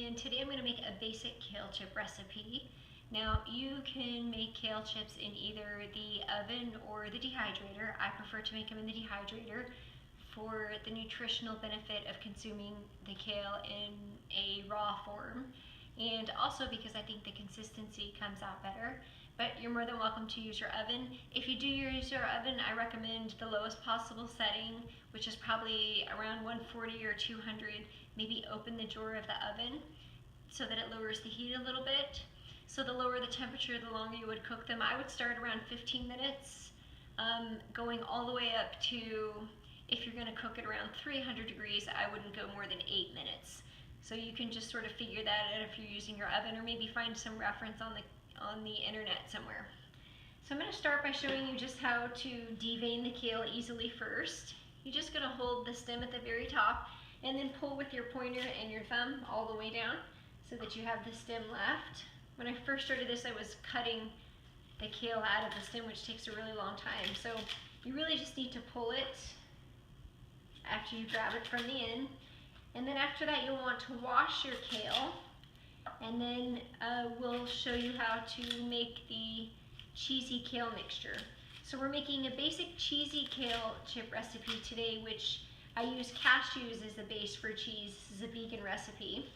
and today I'm going to make a basic kale chip recipe. Now you can make kale chips in either the oven or the dehydrator. I prefer to make them in the dehydrator for the nutritional benefit of consuming the kale in a raw form, and also because I think the consistency comes out better. But you're more than welcome to use your oven. If you do use your oven, I recommend the lowest possible setting, which is probably around 140 or 200. Maybe open the drawer of the oven so that it lowers the heat a little bit. So the lower the temperature, the longer you would cook them. I would start around 15 minutes, going all the way up to, if you're going to cook it around 300 degrees, I wouldn't go more than 8 minutes. So you can just sort of figure that out if you're using your oven, or maybe find some reference on the internet somewhere. So I'm going to start by showing you just how to devein the kale easily first. You're just going to hold the stem at the very top and then pull with your pointer and your thumb all the way down so that you have the stem left. When I first started this, I was cutting the kale out of the stem, which takes a really long time. So you really just need to pull it after you grab it from the end. And then after that, you'll want to wash your kale. And then we'll show you how to make the cheesy kale mixture. So we're making a basic cheesy kale chip recipe today, which I use cashews as the base for cheese. This is a vegan recipe.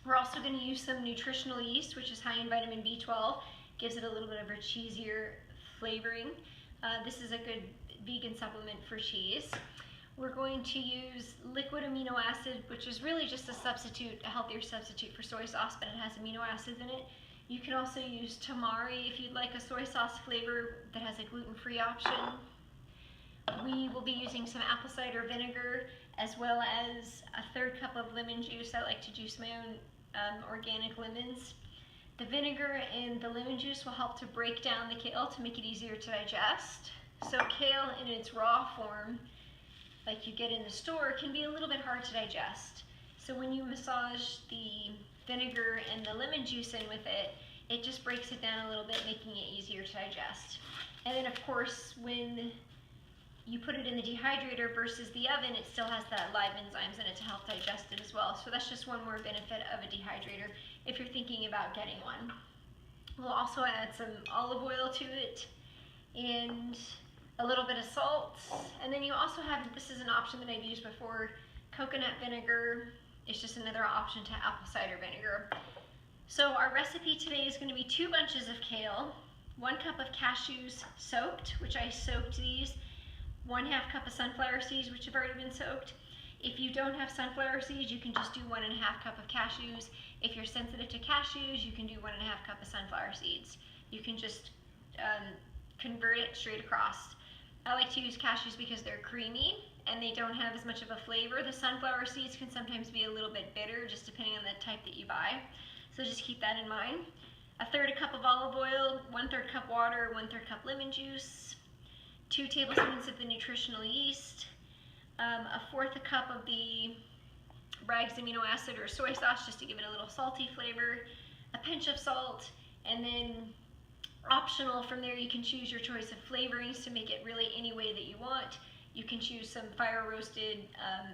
We're also going to use some nutritional yeast, which is high in vitamin B12. Gives it a little bit of a cheesier flavoring. This is a good vegan supplement for cheese. We're going to use liquid amino acid, which is really just a substitute, a healthier substitute for soy sauce, but it has amino acids in it. You can also use tamari if you'd like a soy sauce flavor that has a gluten-free option. We will be using some apple cider vinegar, as well as a 1/3 cup of lemon juice. I like to juice my own organic lemons. The vinegar and the lemon juice will help to break down the kale to make it easier to digest. So kale in its raw form, like you get in the store, can be a little bit hard to digest. So when you massage the vinegar and the lemon juice in with it, it just breaks it down a little bit, making it easier to digest. And then of course, when you put it in the dehydrator versus the oven, it still has the live enzymes in it to help digest it as well. So that's just one more benefit of a dehydrator if you're thinking about getting one. We'll also add some olive oil to it and a little bit of salt. And then you also have, this is an option that I've used before, coconut vinegar. It's just another option to apple cider vinegar. So our recipe today is going to be 2 bunches of kale, 1 cup of cashews soaked, which I soaked these, 1/2 cup of sunflower seeds, which have already been soaked. If you don't have sunflower seeds, you can just do 1.5 cup of cashews. If you're sensitive to cashews, you can do 1.5 cup of sunflower seeds. You can just convert it straight across. I like to use cashews because they're creamy and they don't have as much of a flavor. The sunflower seeds can sometimes be a little bit bitter, just depending on the type that you buy. So just keep that in mind. 1/3 cup of olive oil, 1/3 cup water, 1/3 cup lemon juice, 2 tablespoons of the nutritional yeast, 1/4 cup of the Bragg's amino acid or soy sauce, just to give it a little salty flavor, a pinch of salt, and then optional from there, you can choose your choice of flavorings to make it really any way that you want. You can choose some fire roasted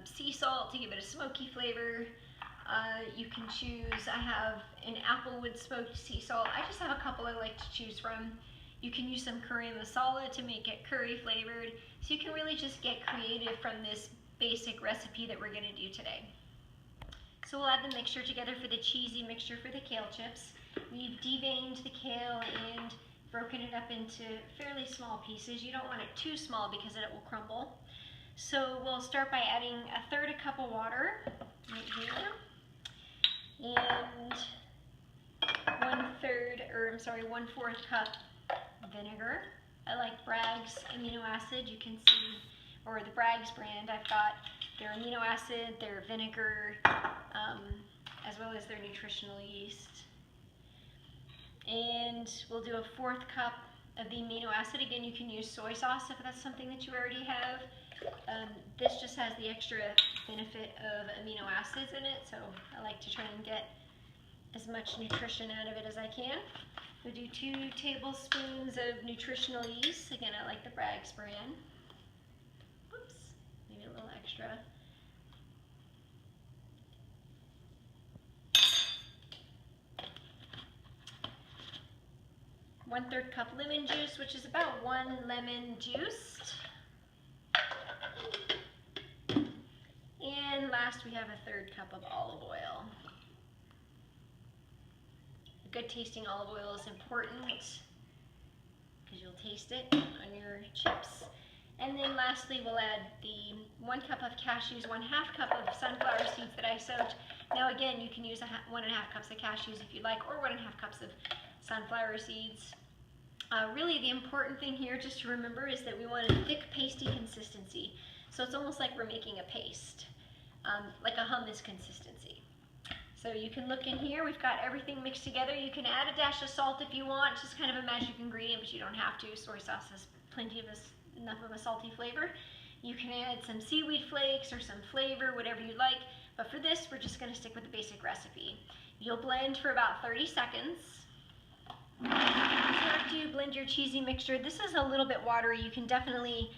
sea salt to give it a smoky flavor. You can choose, I have an applewood smoked sea salt. I just have a couple I like to choose from. You can use some curry masala to make it curry flavored. So you can really just get creative from this basic recipe that we're going to do today. So we'll add the mixture together for the cheesy mixture for the kale chips. We've deveined the kale and broken it up into fairly small pieces. You don't want it too small because it will crumble. So we'll start by adding 1/3 cup of water right here, and 1/4 cup vinegar. I like Bragg's amino acid. You can see, or the Bragg's brand. I've got their amino acid, their vinegar, as well as their nutritional yeast. And we'll do 1/4 cup of the amino acid. Again, you can use soy sauce if that's something that you already have. This just has the extra benefit of amino acids in it, so I like to try and get as much nutrition out of it as I can. We'll do 2 tablespoons of nutritional yeast. Again, I like the Bragg's brand. Whoops, maybe a little extra. 1/3 cup lemon juice, which is about 1 lemon juiced. And last we have 1/3 cup of olive oil. Good tasting olive oil is important because you'll taste it on your chips. And then lastly, we'll add the 1 cup of cashews, 1/2 cup of sunflower seeds that I soaked. Now again, you can use 1.5 cups of cashews if you'd like, or 1.5 cups of sunflower seeds. Really the important thing here just to remember is that we want a thick pasty consistency. So it's almost like we're making a paste, like a hummus consistency. So you can look in here, we've got everything mixed together. You can add a dash of salt if you want, it's just kind of a magic ingredient, but you don't have to. Soy sauce has plenty of enough of a salty flavor. You can add some seaweed flakes or some flavor, whatever you like, but for this, we're just gonna stick with the basic recipe. You'll blend for about 30 seconds. So after you blend your cheesy mixture, this is a little bit watery. You can definitely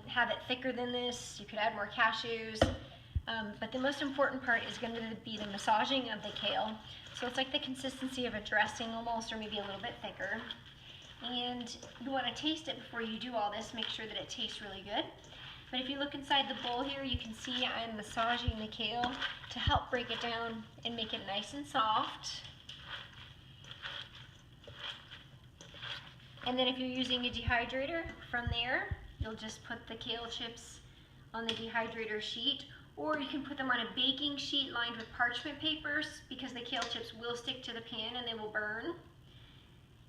have it thicker than this. You could add more cashews. But the most important part is going to be the massaging of the kale. So it's like the consistency of a dressing almost, or maybe a little bit thicker. And you want to taste it before you do all this. Make sure that it tastes really good. But if you look inside the bowl here, you can see I'm massaging the kale to help break it down and make it nice and soft. And then if you're using a dehydrator, from there, you'll just put the kale chips on the dehydrator sheet, or you can put them on a baking sheet lined with parchment papers because the kale chips will stick to the pan and they will burn.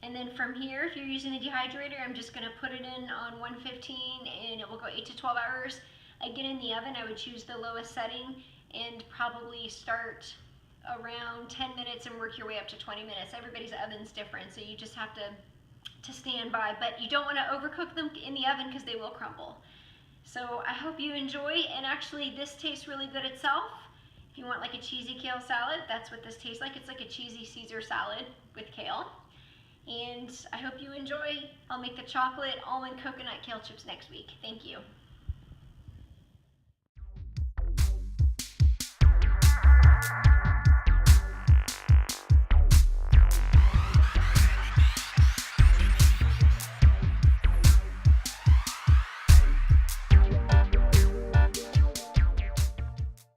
And then from here, if you're using the dehydrator, I'm just gonna put it in on 115 and it will go 8 to 12 hours. Again, in the oven, I would choose the lowest setting and probably start around 10 minutes and work your way up to 20 minutes. Everybody's oven's different, so you just have to stand by, but you don't want to overcook them in the oven because they will crumble. So I hope you enjoy, and actually this tastes really good itself. If you want like a cheesy kale salad, that's what this tastes like. It's like a cheesy Caesar salad with kale. And I hope you enjoy. I'll make the chocolate almond coconut kale chips next week. Thank you.